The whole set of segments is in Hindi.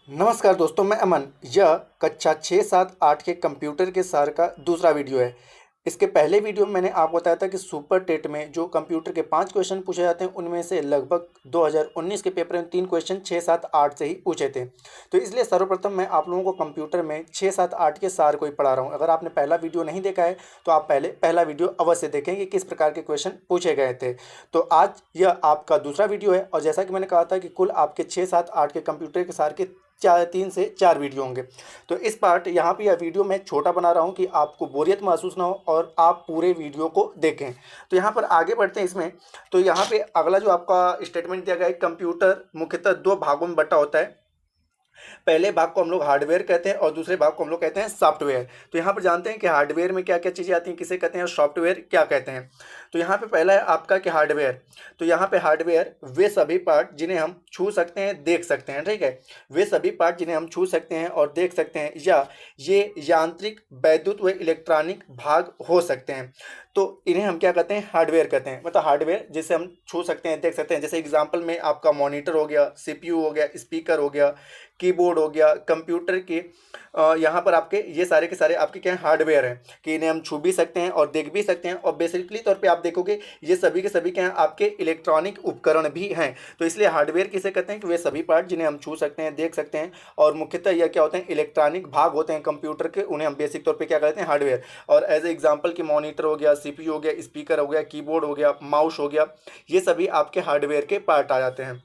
नमस्कार दोस्तों, मैं अमन। यह कक्षा 6, 7, 8 के कंप्यूटर के सार का दूसरा वीडियो है। इसके पहले वीडियो में मैंने आपको बताया था कि सुपर टेट में जो कंप्यूटर के 5 क्वेश्चन पूछे जाते हैं, उनमें से लगभग 2019 के पेपर में 3 क्वेश्चन 6, 7, 8 से ही पूछे थे। तो इसलिए सर्वप्रथम मैं आप लोगों को कंप्यूटर में 6, 7, 8 के सार को ही पढ़ा रहा हूँ। अगर आपने पहला वीडियो नहीं देखा है तो आप पहले पहला वीडियो अवश्य देखें कि किस प्रकार के क्वेश्चन पूछे गए थे। तो आज यह आपका दूसरा वीडियो है और जैसा कि मैंने कहा था कि कुल आपके 6, 7, 8 के कंप्यूटर के सार के 3 से 4 वीडियो होंगे। तो इस पार्ट यहाँ पे यह वीडियो मैं छोटा बना रहा हूँ कि आपको बोरियत महसूस ना हो और आप पूरे वीडियो को देखें। तो यहाँ पर आगे बढ़ते हैं इसमें। तो यहाँ पे अगला जो आपका स्टेटमेंट दिया गया है, कंप्यूटर मुख्यतः 2 भागों में बटा होता है। पहले भाग को हम लोग हार्डवेयर कहते हैं और दूसरे भाग को हम लोग कहते हैं सॉफ्टवेयर। तो यहाँ पर जानते हैं कि हार्डवेयर में क्या क्या चीज़ें आती हैं, किसे कहते हैं, और सॉफ्टवेयर क्या कहते हैं। तो यहाँ पे पहला है आपका कि हार्डवेयर। तो यहाँ पे हार्डवेयर वे सभी पार्ट जिन्हें हम छू सकते हैं, देख सकते हैं, ठीक है। वे सभी पार्ट जिन्हें हम छू सकते हैं और देख सकते हैं, या ये यांत्रिक, वैद्युत व इलेक्ट्रॉनिक भाग हो सकते हैं। तो इन्हें हम क्या कहते हैं, हार्डवेयर कहते हैं। मतलब हार्डवेयर जिसे हम छू सकते हैं, देख सकते हैं। जैसे एग्जांपल में आपका मॉनिटर हो गया, सीपीयू हो गया, स्पीकर हो गया, कीबोर्ड हो गया, कंप्यूटर के यहाँ पर आपके ये सारे के सारे आपके क्या हैं, हार्डवेयर हैं कि इन्हें हम छू भी सकते हैं और देख भी सकते हैं। और बेसिकली तौर पे आप देखोगे ये सभी के सभी क्या हैं, आपके इलेक्ट्रॉनिक उपकरण भी हैं। तो इसलिए हार्डवेयर किसे कहते हैं कि वे सभी पार्ट जिन्हें हम छू सकते हैं, देख सकते हैं, और मुख्यतः यह क्या होते हैं, इलेक्ट्रॉनिक भाग होते हैं कंप्यूटर के, उन्हें हम बेसिक तौर पर क्या कहते हैं, हार्डवेयर। और एज ए एग्जाम्पल की मॉनिटर हो गया, सीपीयू हो गया, स्पीकर हो गया, कीबोर्ड हो गया, माउस हो गया, ये सभी आपके हार्डवेयर के पार्ट आ जाते हैं।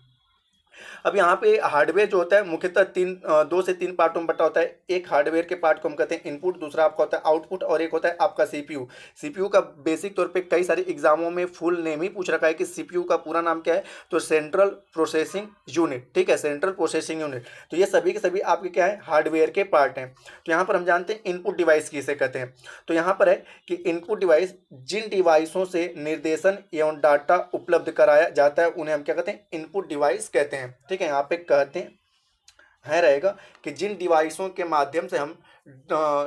अब यहाँ पे हार्डवेयर जो होता है मुख्यतः 2 से 3 पार्टों में बटा होता है। एक हार्डवेयर के पार्ट को हम कहते हैं इनपुट, दूसरा आपका होता है आउटपुट, और एक होता है आपका सीपीयू। सीपीयू का बेसिक तौर पे कई सारे एग्जामों में फुल नेम ही पूछ रखा है कि सीपीयू का पूरा नाम क्या है, तो सेंट्रल प्रोसेसिंग यूनिट, ठीक है, सेंट्रल प्रोसेसिंग यूनिट। तो ये सभी के सभी आपके क्या है, हार्डवेयर के पार्ट हैं। तो यहाँ पर हम जानते हैं इनपुट डिवाइस किसे कहते हैं। तो यहाँ पर है कि इनपुट डिवाइस जिन डिवाइसों से निर्देशन एवं डाटा उपलब्ध कराया जाता है, उन्हें हम क्या कहते हैं, इनपुट डिवाइस कहते हैं, ठीक है। यहाँ पे कहते हैं रहेगा कि जिन डिवाइसों के माध्यम से हम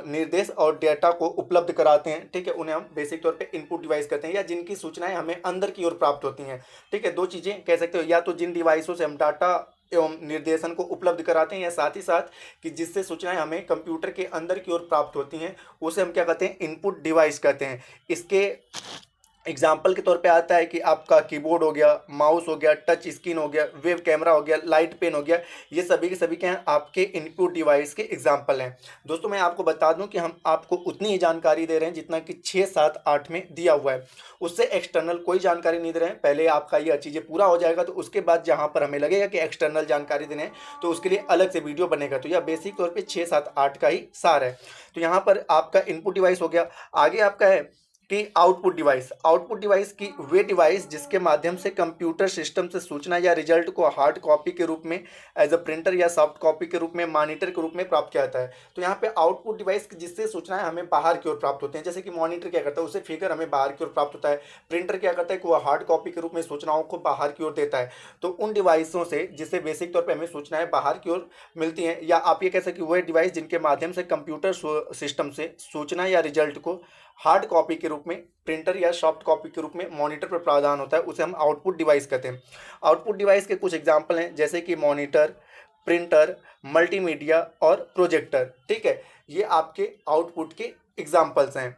निर्देश और डेटा को उपलब्ध कराते हैं, ठीक है, उन्हें हम बेसिक तौर पे इनपुट डिवाइस कहते हैं, या जिनकी सूचनाएं हमें अंदर की ओर प्राप्त होती हैं, ठीक है। दो चीज़ें कह सकते हो, या तो जिन डिवाइसों से हम डाटा एवं निर्देशन को उपलब्ध कराते हैं, या साथ ही साथ कि जिससे सूचनाएं हमें कंप्यूटर के अंदर की ओर प्राप्त होती हैं, उसे हम क्या कहते हैं, इनपुट डिवाइस कहते हैं। इसके एग्जाम्पल के तौर पे आता है कि आपका कीबोर्ड हो गया, माउस हो गया, टच स्क्रीन हो गया, वेब कैमरा हो गया, लाइट पेन हो गया, ये सभी के सभी क्या हैं, आपके इनपुट डिवाइस के एग्जाम्पल हैं। दोस्तों मैं आपको बता दूं कि हम आपको उतनी ही जानकारी दे रहे हैं जितना कि 6, 7, 8 में दिया हुआ है। उससे एक्सटर्नल कोई जानकारी नहीं दे रहे हैं। पहले आपका ये चीज़ें पूरा हो जाएगा तो उसके बाद जहाँ पर हमें लगेगा कि एक्सटर्नल जानकारी देने हैं तो उसके लिए अलग से वीडियो बनेगा। तो यह बेसिक तौर पर 6, 7, 8 का ही सार है। तो यहाँ पर आपका इनपुट डिवाइस हो गया। आगे आपका है कि आउटपुट डिवाइस। आउटपुट डिवाइस की वे डिवाइस जिसके माध्यम से कंप्यूटर सिस्टम से सूचना या रिजल्ट को हार्ड कॉपी के रूप में, एज अ प्रिंटर या सॉफ्ट कॉपी के रूप में, मॉनिटर के रूप में प्राप्त किया जाता है। तो यहाँ पे आउटपुट डिवाइस जिससे सूचनाएं हमें बाहर की ओर प्राप्त होती हैं, जैसे कि मॉनिटर क्या करता है, उससे फिगर हमें बाहर की ओर प्राप्त होता है। प्रिंटर क्या करता है कि वह हार्ड कॉपी के रूप में सूचनाओं को बाहर की ओर देता है। तो उन डिवाइसों से जिससे बेसिक तौर पर हमें सूचनाएं बाहर की ओर मिलती हैं, या आप ये कह सकते हैं वह डिवाइस जिनके माध्यम से कंप्यूटर सिस्टम से सूचना या रिजल्ट को हार्ड कॉपी के रूप में, प्रिंटर या सॉफ्ट कॉपी के रूप में मॉनिटर पर प्रावधान होता है, उसे हम आउटपुट डिवाइस कहते हैं। आउटपुट डिवाइस के कुछ एग्जाम्पल हैं, जैसे कि मॉनिटर, प्रिंटर, मल्टीमीडिया और प्रोजेक्टर, ठीक है। ये आपके आउटपुट के एग्जाम्पल्स हैं।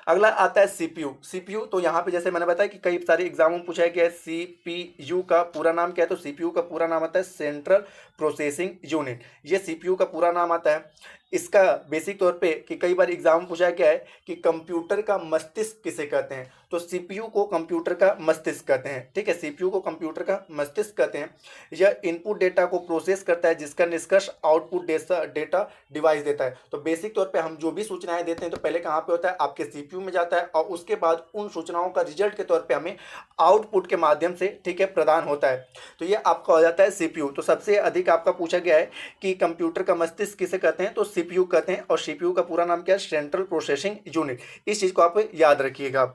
अगला आता है सीपीयू। सीपीयू तो यहाँ पे जैसे मैंने बताया कि कई सारे एग्जामों में पूछा है कि सीपीयू का पूरा नाम क्या है, तो सीपीयू का पूरा नाम आता है सेंट्रल प्रोसेसिंग यूनिट। ये सीपीयू का पूरा नाम आता है। इसका बेसिक तौर पे कि कई बार एग्जाम पूछा क्या है कि कंप्यूटर का मस्तिष्क किसे कहते हैं, तो सीपीयू को कंप्यूटर का मस्तिष्क कहते हैं, ठीक है। सीपीयू को कंप्यूटर का मस्तिष्क कहते हैं। यह इनपुट डेटा को प्रोसेस करता है जिसका निष्कर्ष आउटपुट डेटा डिवाइस देता है। तो बेसिक तौर पे हम जो भी सूचनाएं देते हैं तो पहले कहाँ पे होता है, आपके सीपीयू में जाता है, और उसके बाद उन सूचनाओं का रिजल्ट के तौर पे हमें आउटपुट के माध्यम से, ठीक है, प्रदान होता है। तो ये आपका हो जाता है सीपीयू। तो सबसे अधिक आपका पूछा गया है कि कंप्यूटर का मस्तिष्क किसे कहते हैं, तो सीपीयू कहते हैं। और सीपीयू का पूरा नाम क्या है, सेंट्रल प्रोसेसिंग यूनिट। इस चीज को आप याद रखिएगा।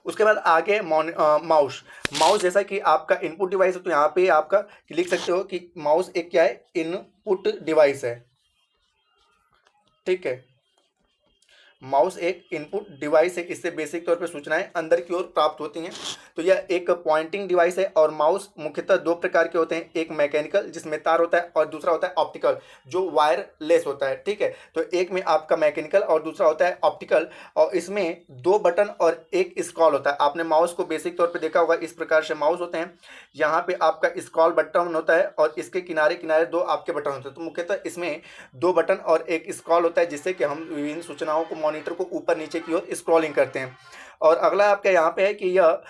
उसके बाद आगे माउस। माउस जैसा कि आपका इनपुट डिवाइस है, तो यहाँ पे आपका लिख सकते हो कि माउस एक क्या है, इनपुट डिवाइस है, ठीक है। माउस एक इनपुट डिवाइस है, इससे बेसिक तौर पे सूचनाएं अंदर की ओर प्राप्त होती हैं। तो यह एक पॉइंटिंग डिवाइस है। और माउस मुख्यतः दो प्रकार के होते हैं, एक मैकेनिकल जिसमें तार होता है और दूसरा होता है ऑप्टिकल जो वायरलेस होता है। ठीक है, तो एक में आपका मैकेनिकल और दूसरा होता है ऑप्टिकल, और इसमें दो बटन और एक स्क्रॉल होता है। आपने माउस को बेसिक तौर पे देखा होगा, इस प्रकार से माउस होते हैं। यहाँ पे आपका स्क्रॉल बटन होता है और इसके किनारे किनारे दो आपके बटन होते हैं। तो मुख्यतः इसमें दो बटन और एक स्क्रॉल होता है, जिससे कि हम विभिन्न सूचनाओं को मॉनिटर को ऊपर नीचे की ओर स्क्रॉलिंग करते हैं। और अगला आपका यहाँ पे है कि यह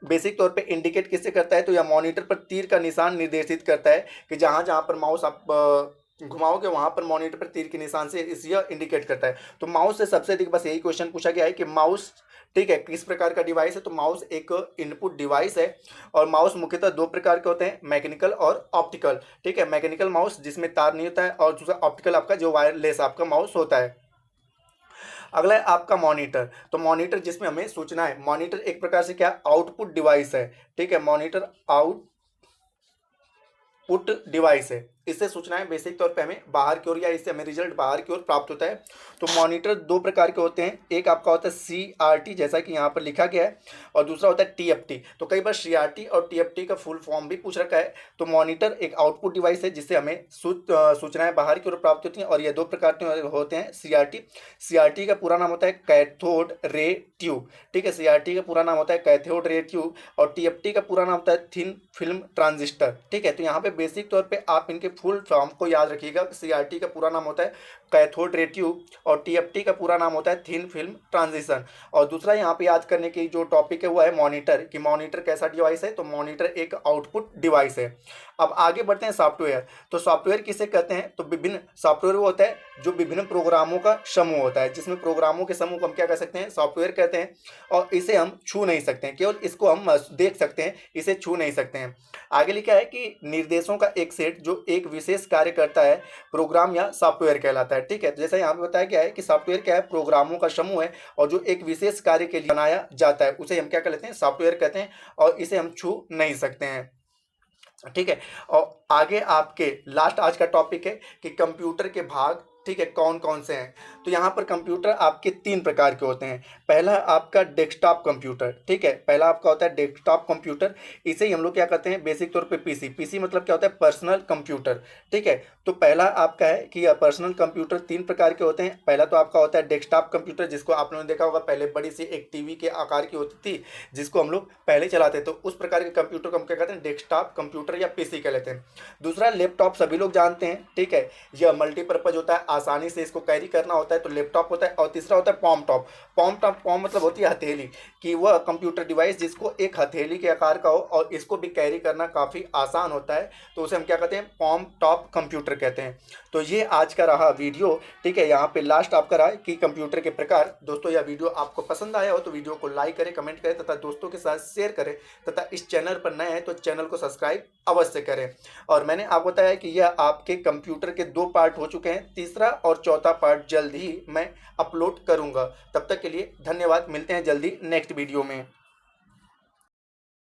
बेसिक तौर पे इंडिकेट किससे करता है, तो यह मॉनिटर पर तीर का निशान निर्देशित करता है कि जहाँ जहाँ पर माउस आप घुमाओगे वहाँ पर मॉनिटर पर तीर के निशान से इस यह इंडिकेट करता है। तो माउस से सबसे अधिक बस यही क्वेश्चन पूछा गया है कि माउस, ठीक है, किस प्रकार का डिवाइस है। तो माउस एक इनपुट डिवाइस है और माउस मुख्यतः दो प्रकार के होते हैं, मैकेनिकल और ऑप्टिकल। ठीक है, मैकेनिकल माउस जिसमें तार नहीं होता है और दूसरा ऑप्टिकल आपका जो वायरलेस आपका माउस होता है। अगला है आपका मॉनिटर। तो मॉनिटर जिसमें हमें सूचनाएं, मॉनिटर एक प्रकार से क्या आउटपुट डिवाइस है। ठीक है, मॉनिटर आउटपुट डिवाइस है, इससे सूचनाएं बेसिक तौर पे हमें बाहर की ओर या इससे हमें रिजल्ट बाहर की ओर प्राप्त होता है। तो मॉनिटर दो प्रकार के होते हैं, एक आपका होता है CRT जैसा कि यहाँ पर लिखा गया है, और दूसरा होता है TFT। तो कई बार CRT और TFT का फुल फॉर्म भी पूछ रखा है। तो मॉनिटर एक आउटपुट डिवाइस है जिससे हमें सूचनाएं बाहर की ओर प्राप्त होती हैं, और ये दो प्रकार के होते हैं। CRT का पूरा नाम होता है कैथोड रे ट्यूब। ठीक है, CRT का पूरा नाम होता है कैथोड रे ट्यूब, और TFT का पूरा नाम होता है थिन फिल्म ट्रांजिस्टर। ठीक है, तो यहाँ पे बेसिक तौर पे आप इनके फुल फॉर्म को याद रखिएगा। CRT का पूरा नाम होता है कैथोड रे ट्यूब और TFT का पूरा नाम होता है थिन फिल्म ट्रांजिशन। और दूसरा यहाँ पे याद करने की जो टॉपिक है वो है मॉनिटर, कि मॉनिटर कैसा डिवाइस है। तो मॉनिटर एक आउटपुट डिवाइस है। अब आगे बढ़ते हैं सॉफ्टवेयर। तो सॉफ्टवेयर किसे कहते हैं, तो विभिन्न सॉफ्टवेयर वो होता है जो विभिन्न प्रोग्रामों का समूह होता है, जिसमें प्रोग्रामों के समूह को हम क्या कह सकते हैं, सॉफ्टवेयर कहते हैं। और इसे हम छू नहीं सकते हैं, केवल इसको हम देख सकते हैं, इसे छू नहीं सकते हैं। आगे लिखा है कि निर्देशों का एक सेट जो एक विशेष कार्य करता है प्रोग्राम या सॉफ्टवेयर कहलाता है। ठीक है, तो जैसा यहाँ पे बताया गया है कि सॉफ्टवेयर क्या है, प्रोग्रामों का समूह है और जो एक विशेष कार्य के लिए बनाया जाता है उसे हम क्या कहते हैं, सॉफ्टवेयर कहते हैं, और इसे हम छू नहीं सकते हैं। ठीक है, और आगे आपके लास्ट आज का टॉपिक है कि कंप्यूटर के भाग, ठीक है, कौन कौन से हैं। तो यहाँ पर कंप्यूटर आपके तीन प्रकार के होते हैं। पहला आपका डेस्कटॉप कंप्यूटर। ठीक है, पहला आपका होता है डेस्कटॉप कंप्यूटर, इसे ही हम लोग क्या कहते हैं बेसिक तौर पे पीसी मतलब क्या होता है, पर्सनल कंप्यूटर। ठीक है, तो पहला आपका है कि पर्सनल कंप्यूटर तीन प्रकार के होते हैं। पहला तो आपका होता है डेस्कटॉप कंप्यूटर, जिसको आप लोगों ने देखा होगा, पहले बड़ी सी एक टीवी के आकार की होती थी जिसको हम लोग पहले चलाते, तो उस प्रकार के कंप्यूटर को हम क्या कहते हैं, डेस्कटॉप कंप्यूटर या पीसी कह लेते हैं। दूसरा लैपटॉप, सभी लोग जानते हैं। ठीक है, यह मल्टीपर्पज होता है, आसानी से इसको कैरी करना होता है, तो लैपटॉप होता है। और तीसरा होता है पॉम मतलब होती है हथेली, कि वह कंप्यूटर डिवाइस जिसको एक हथेली के आकार का हो और इसको भी कैरी करना काफ़ी आसान होता है, तो उसे हम क्या कहते हैं, पॉम टॉप कंप्यूटर कहते हैं। तो ये आज का रहा वीडियो। ठीक है, यहाँ पे लास्ट आपका रहा कि कंप्यूटर के प्रकार। दोस्तों यह वीडियो आपको पसंद आया हो तो वीडियो को लाइक करें, कमेंट करें तथा दोस्तों के साथ शेयर करें, तथा इस चैनल पर नए हैं तो चैनल को सब्सक्राइब अवश्य करें। और मैंने आपको बताया कि यह आपके कंप्यूटर के 2 पार्ट हो चुके हैं, तीसरा और चौथा पार्ट जल्द ही मैं अपलोड करूंगा। तब तक के लिए धन्यवाद, मिलते हैं जल्दी नेक्स्ट वीडियो में।